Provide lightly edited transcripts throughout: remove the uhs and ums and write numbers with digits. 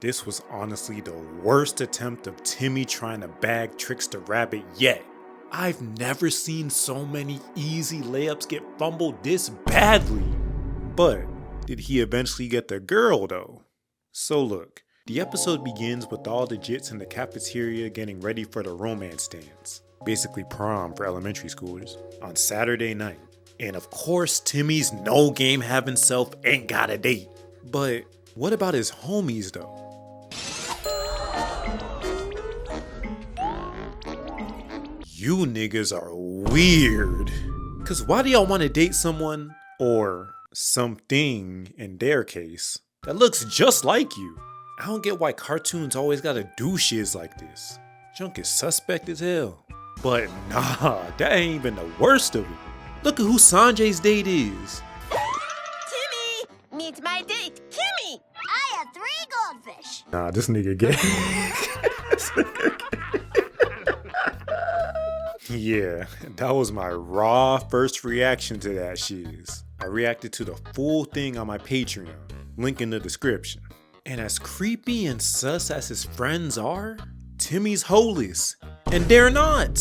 This was honestly the worst attempt of Timmy trying to bag Trix the rabbit yet. I've never seen so many easy layups get fumbled this badly. But did he eventually get the girl though? So look, the episode begins with all the jits in the cafeteria getting ready for the romance dance, basically prom for elementary schoolers, on Saturday night. And of course Timmy's no game having self ain't got a date. But what about his homies though? You niggas are weird. Cause why do y'all want to date someone, or something in their case, that looks just like you? I don't get why cartoons always gotta do shiz like this. Junk is suspect as hell. But nah, that ain't even the worst of it. Look at who Sanjay's date is. Timmy, meet my date, Kimmy. I have 3 goldfish. Nah, this nigga gay. Yeah, that was my raw first reaction to that shiz. I reacted to the full thing on my Patreon, link in the description. And as creepy and sus as his friends are, Timmy's holeless, and they're not.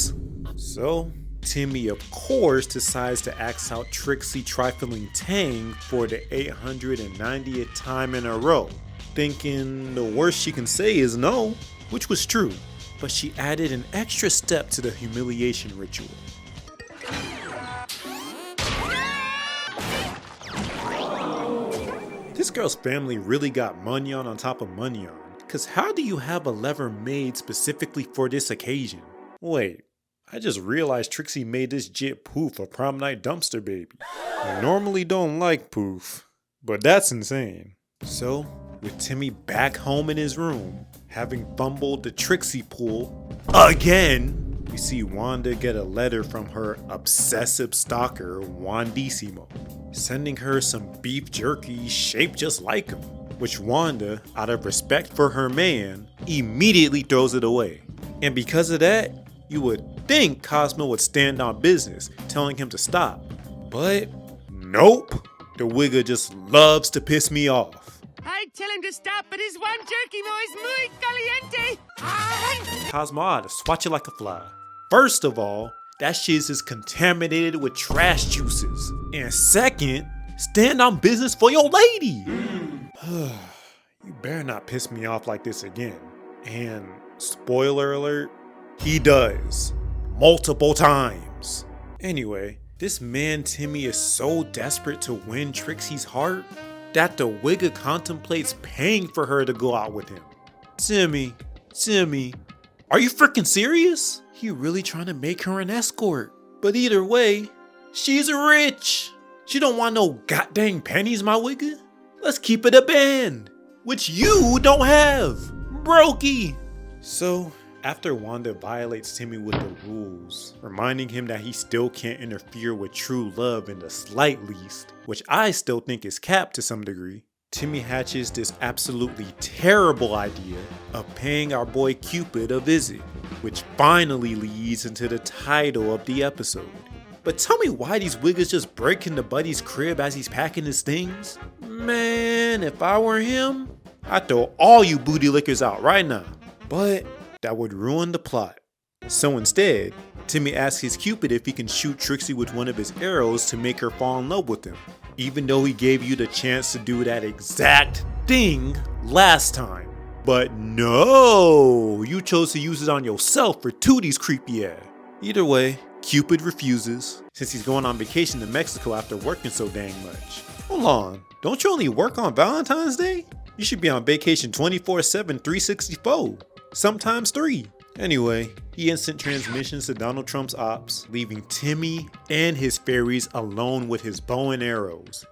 So, Timmy of course decides to ask out Trixie trifling Tang for the 890th time in a row, thinking the worst she can say is no, which was true. But she added an extra step to the humiliation ritual. This girl's family really got Munyon on top of Munyon, cause how do you have a lever made specifically for this occasion? Wait, I just realized Trixie made this jit Poof a prom night dumpster baby. I normally don't like Poof, but that's insane. So, with Timmy back home in his room, having fumbled the Trixie pool again, we see Wanda get a letter from her obsessive stalker, Wandissimo, sending her some beef jerky shaped just like him, which Wanda, out of respect for her man, immediately throws it away. And because of that, you would think Cosmo would stand on business, telling him to stop. But nope, the wigger just loves to piss me off. I'd tell him to stop, but his one jerky mo is muy caliente. Cosmo ought to swat you like a fly. First of all, that shiz is contaminated with trash juices. And second, stand on business for your lady. You better not piss me off like this again. And spoiler alert, he does. Multiple times. Anyway, this man Timmy is so desperate to win Trixie's heart that the wigger contemplates paying for her to go out with him. Timmy, are you freaking serious? He really trying to make her an escort. But either way, she's rich. She don't want no goddamn pennies, my wigger. Let's keep it a band, which you don't have, brokey. So, after Wanda violates Timmy with the rules, reminding him that he still can't interfere with true love in the slight least, which I still think is capped to some degree, Timmy hatches this absolutely terrible idea of paying our boy Cupid a visit, which finally leads into the title of the episode. But tell me why these wiggers just break into Buddy's crib as he's packing his things? Man, if I were him, I'd throw all you booty lickers out right now. But that would ruin the plot. So instead, Timmy asks his Cupid if he can shoot Trixie with one of his arrows to make her fall in love with him, even though he gave you the chance to do that exact thing last time. But no, you chose to use it on yourself for Tootie's creepy ass. Either way, Cupid refuses, since he's going on vacation to Mexico after working so dang much. Hold on, don't you only work on Valentine's Day? You should be on vacation 24/7, 364. Sometimes 3. Anyway, he instant transmissions to Donald Trump's ops, leaving Timmy and his fairies alone with his bow and arrows.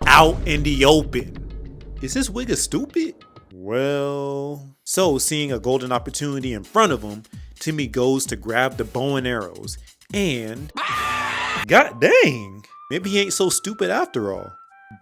Out in the open. Is this wigger stupid? Well, so seeing a golden opportunity in front of him, Timmy goes to grab the bow and arrows, and god dang, maybe he ain't so stupid after all.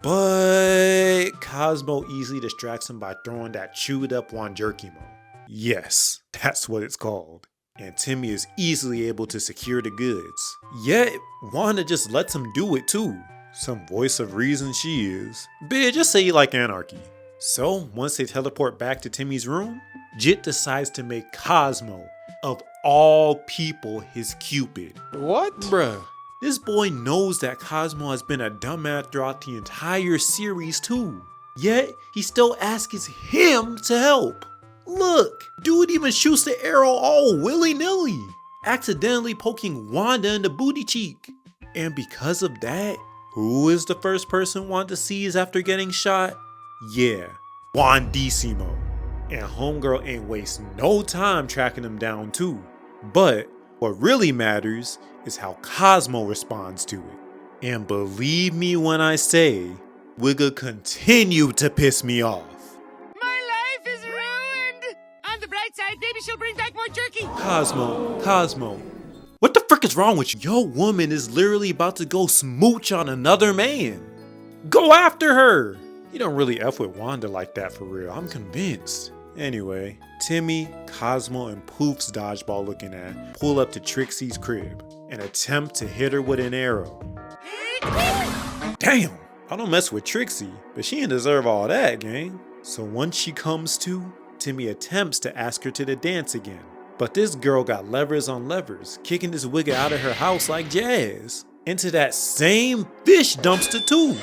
But Cosmo easily distracts him by throwing that chewed up Wanjerkimo. Yes, that's what it's called. And Timmy is easily able to secure the goods. Yet, Wanda just lets him do it too. Some voice of reason she is. Bitch, just say you like anarchy. So once they teleport back to Timmy's room, Jit decides to make Cosmo, of all people, his Cupid. What? Bruh, this boy knows that Cosmo has been a dumbass throughout the entire series too. Yet, he still asks him to help. Look, dude even shoots the arrow all willy-nilly, accidentally poking Wanda in the booty cheek. And because of that, who is the first person Wanda sees after getting shot? Yeah, Wandissimo. And homegirl ain't waste no time tracking him down too. But what really matters is how Cosmo responds to it. And believe me when I say, Wigga continued to piss me off. My life is ruined! On the bright side, maybe she'll bring back more jerky. Cosmo, what the frick is wrong with you? Your woman is literally about to go smooch on another man. Go after her! You don't really F with Wanda like that for real, I'm convinced. Anyway, Timmy, Cosmo, and Poof's dodgeball looking at pull up to Trixie's crib and attempt to hit her with an arrow. Damn! I don't mess with Trixie, but she didn't deserve all that, gang. So once she comes to, Timmy attempts to ask her to the dance again. But this girl got levers on levers, kicking this wigga out of her house like jazz. Into that same fish dumpster too.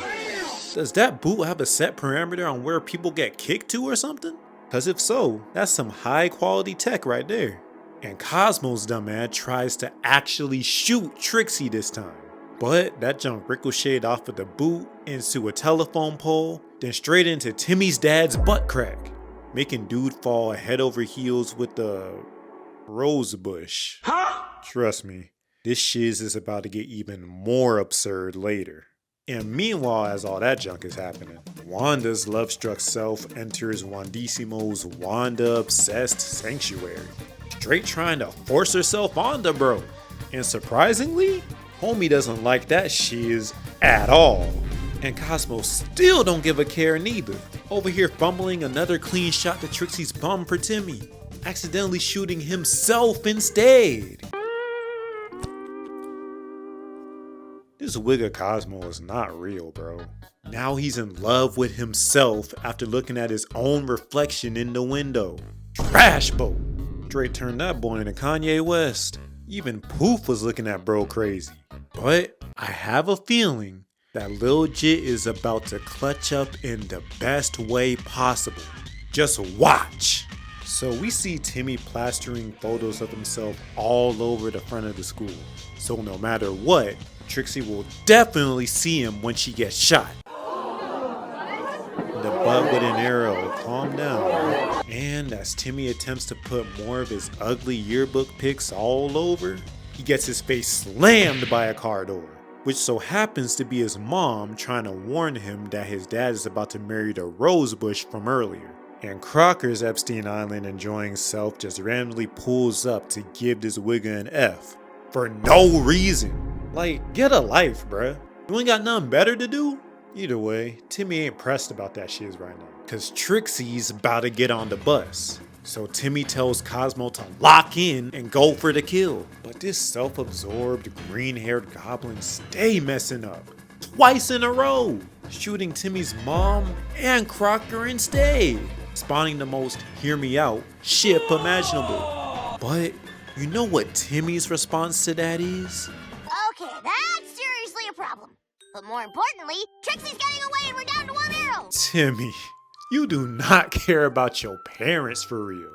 Does that boot have a set parameter on where people get kicked to or something? Cause if so, that's some high quality tech right there. And Cosmo's dumbass tries to actually shoot Trixie this time. But that junk ricocheted off of the boot into a telephone pole, then straight into Timmy's dad's butt crack, making dude fall head over heels with the rose bush. Huh? Trust me, this shiz is about to get even more absurd later. And meanwhile, as all that junk is happening, Wanda's love-struck self enters Wandissimo's Wanda-obsessed sanctuary, straight trying to force herself on the bro. And surprisingly, homie doesn't like that shiz at all. And Cosmo still don't give a care neither, over here fumbling another clean shot to Trixie's bum for Timmy, accidentally shooting himself instead. This wigga Cosmo is not real, bro. Now he's in love with himself after looking at his own reflection in the window. Trash boat. Straight turned that boy into Kanye West. Even Poof was looking at bro crazy. But I have a feeling that Lil Jit is about to clutch up in the best way possible. Just watch. So we see Timmy plastering photos of himself all over the front of the school. So no matter what, Trixie will definitely see him when she gets shot. The butt with an arrow, calm down. And as Timmy attempts to put more of his ugly yearbook pics all over, he gets his face slammed by a car door, which so happens to be his mom trying to warn him that his dad is about to marry the rosebush from earlier. And Crocker's Epstein Island enjoying self just randomly pulls up to give this wigga an F. For no reason. Like, get a life, bruh. You ain't got nothing better to do? Either way, Timmy ain't pressed about that shit right now, cause Trixie's about to get on the bus. So Timmy tells Cosmo to lock in and go for the kill. But this self-absorbed green-haired goblin stay messing up. Twice in a row, shooting Timmy's mom and Crocker instead. Spawning the most hear me out ship imaginable. But you know what Timmy's response to that is? Okay, that's seriously a problem. But more importantly, Trixie's getting away and we're down to one arrow. Timmy, you do not care about your parents for real.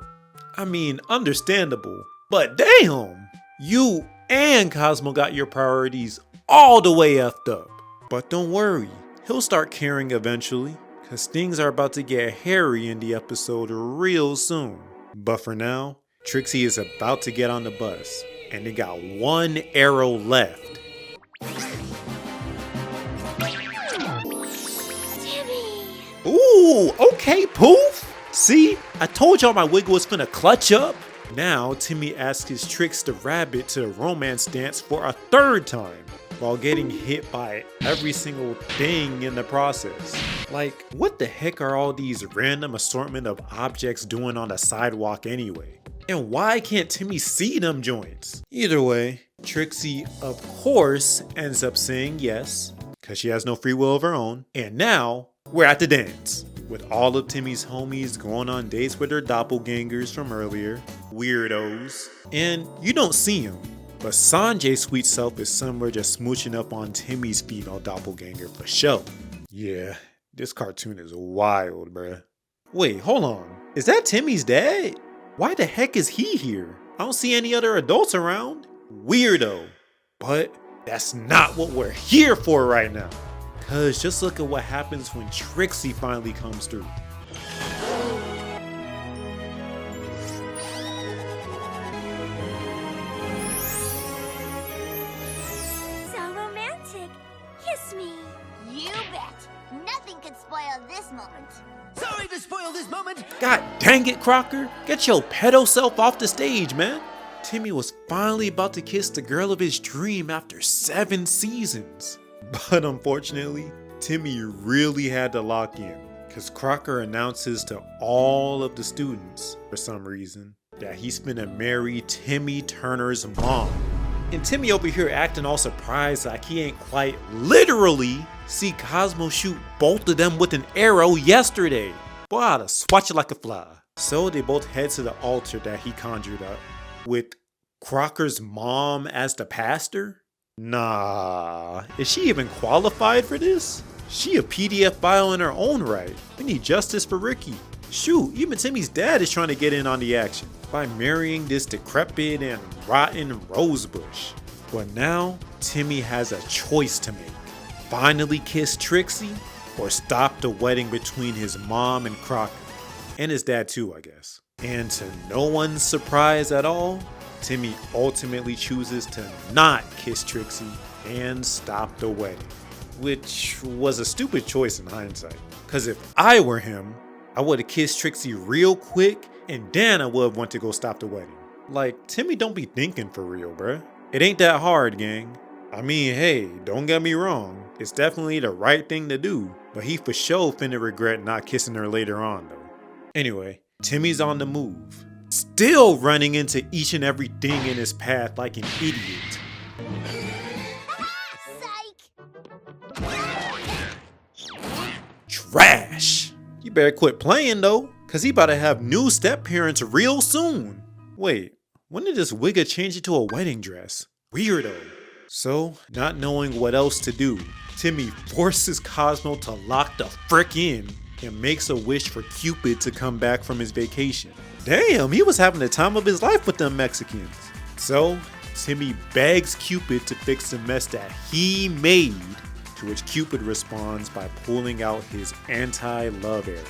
I mean, understandable, but damn! You and Cosmo got your priorities all the way effed up. But don't worry, he'll start caring eventually, cause things are about to get hairy in the episode real soon. But for now, Trixie is about to get on the bus, and they got one arrow left. Timmy! Ooh, okay, Poof! See, I told y'all my wiggle was finna clutch up. Now, Timmy asks his Trix the rabbit to romance dance for a third time, while getting hit by every single thing in the process. Like, what the heck are all these random assortment of objects doing on the sidewalk anyway? And why can't Timmy see them joints? Either way, Trixie, of course, ends up saying yes, because she has no free will of her own. And now, we're at the dance. with all of Timmy's homies going on dates with their doppelgangers from earlier. Weirdos. And you don't see him, but Sanjay's sweet self is somewhere just smooching up on Timmy's female doppelganger for show. Yeah, this cartoon is wild, bruh. Wait, hold on. Is that Timmy's dad? Why the heck is he here? I don't see any other adults around. Weirdo. But that's not what we're here for right now. Cause just look at what happens when Trixie finally comes through. So romantic. Kiss me. You bet. Nothing could spoil this moment. Sorry to spoil this moment. God dang it, Crocker. Get your pedo self off the stage, man. Timmy was finally about to kiss the girl of his dream after 7 seasons. But unfortunately, Timmy really had to lock in, because Crocker announces to all of the students, for some reason, that he's finna marry Timmy Turner's mom. And Timmy over here acting all surprised like he ain't quite literally see Cosmo shoot both of them with an arrow yesterday. Boy, I'd have swatched it like a fly. So they both head to the altar that he conjured up, with Crocker's mom as the pastor? Nah, is she even qualified for this? She a PDF file in her own right. We need justice for Ricky. Shoot, even Timmy's dad is trying to get in on the action by marrying this decrepit and rotten rosebush. But now, Timmy has a choice to make. Finally kiss Trixie, or stop the wedding between his mom and Crocker. And his dad too, I guess. And to no one's surprise at all, Timmy ultimately chooses to not kiss Trixie and stop the wedding. Which was a stupid choice in hindsight. Cause if I were him, I would have kissed Trixie real quick and then I would have went to go stop the wedding. Like, Timmy don't be thinking for real, bruh. It ain't that hard, gang. I mean, hey, don't get me wrong. It's definitely the right thing to do. But he for sure finna regret not kissing her later on though. Anyway, Timmy's on the move. Still running into each and everything in his path like an idiot. Trash! You better quit playing though, cause he about to have new step parents real soon. Wait, when did this wigga change into a wedding dress? Weirdo. So, not knowing what else to do, Timmy forces Cosmo to lock the frick in and makes a wish for Cupid to come back from his vacation. Damn, he was having the time of his life with them Mexicans. So, Timmy begs Cupid to fix the mess that he made, to which Cupid responds by pulling out his anti-love arrows.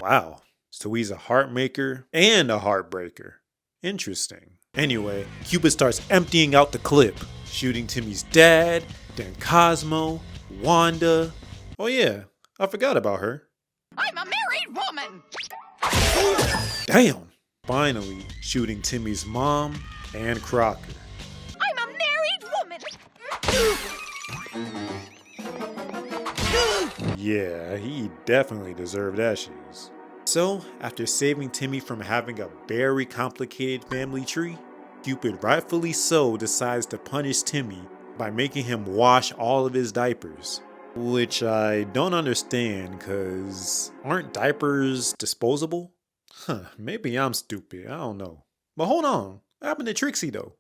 Wow, so he's a heart maker and a heartbreaker. Interesting. Anyway, Cupid starts emptying out the clip, shooting Timmy's dad, then Cosmo, Wanda. Oh yeah, I forgot about her. I'm a married woman. Damn! Finally, shooting Timmy's mom and Crocker. I'm a married woman. Yeah, he definitely deserved that shiz. So, after saving Timmy from having a very complicated family tree, Cupid rightfully so decides to punish Timmy by making him wash all of his diapers. Which I don't understand, cause aren't diapers disposable? Huh, maybe I'm stupid, I don't know. But hold on, what happened to Trixie though?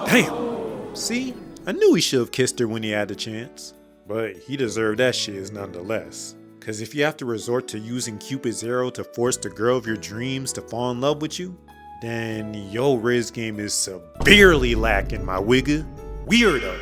Damn! See? I knew he should have kissed her when he had the chance. But he deserved that shiz nonetheless. Cause if you have to resort to using Cupid's arrow to force the girl of your dreams to fall in love with you, then your RIZZ game is severely lacking, my wigga. Weirdo.